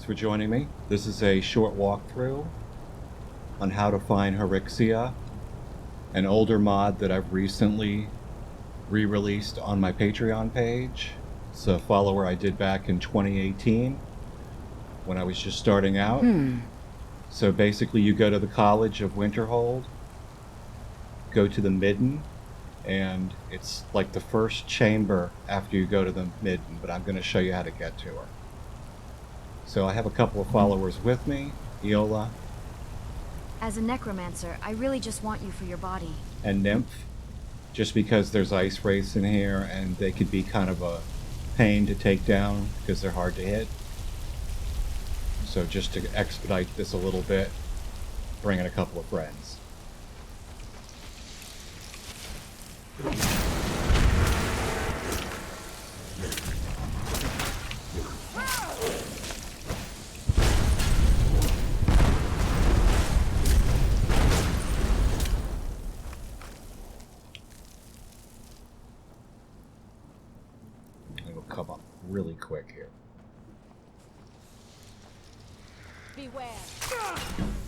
for joining me. This is a short walkthrough on how to find Hyrixia, an older mod that I've recently re-released on my Patreon page. It's a follower I did back in 2018 when I was just starting out. So basically you go to the College of Winterhold, go to the Midden, and it's like the first chamber after you go to the Midden, but I'm going to show you how to get to her. So I have a couple of followers with me, Iola As a necromancer, I really just want you for your body. and Nymph, just because there's ice wraiths in here and they could be kind of a pain to take down because they're hard to hit. So just to expedite this a little bit, bring in a couple of friends. It'll come up really quick here. Beware.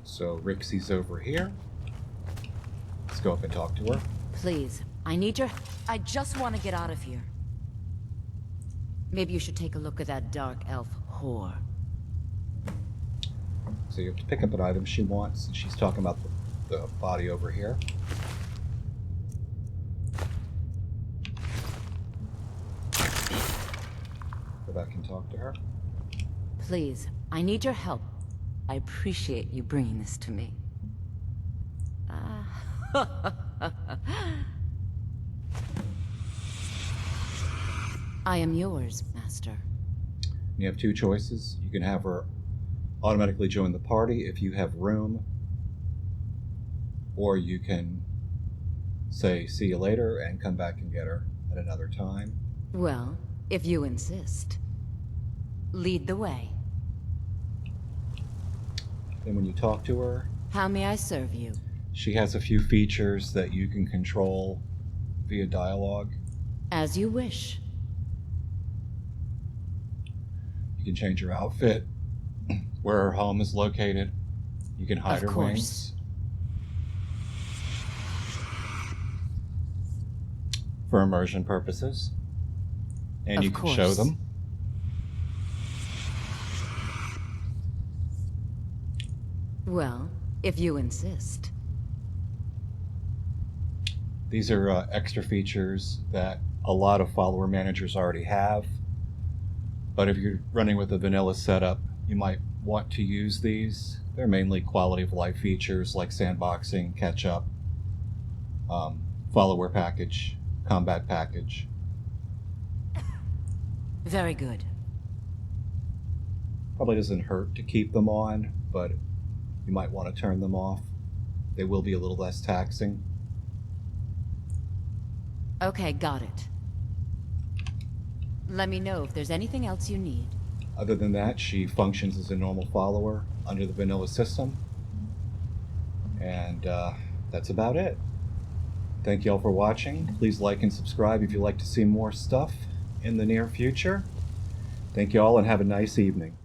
So Rixie's over here. Let's go up and talk to her. Please, I need your... I just want to get out of here. Maybe you should take a look at that dark elf whore. So you have to pick up an item she wants, and she's talking about the body over here. Go back and talk to her. Please, I need your help. I appreciate you bringing this to me. I am yours, Master. You have two choices. You can have her automatically join the party if you have room, or you can say see you later and come back and get her at another time. Well, if you insist. Lead the way. And when you talk to her, How may I serve you? she has a few features that you can control via dialogue. As you wish. You can change her outfit, where her home is located. You can hide Of her course. wings for immersion purposes, and Of you can show course. them. Well, if you insist. These are extra features that a lot of follower managers already have, but if you're running with a vanilla setup, you might want to use these. They're mainly quality of life features like sandboxing, catch up, follower package, combat package. Very good. Probably doesn't hurt to keep them on, but you might want to turn them off. They will be a little less taxing. Okay, got it. Let me know if there's anything else you need. Other than that, she functions as a normal follower under the vanilla system. And that's about it. Thank you all for watching. Please like and subscribe if you'd like to see more stuff in the near future. Thank you all and have a nice evening.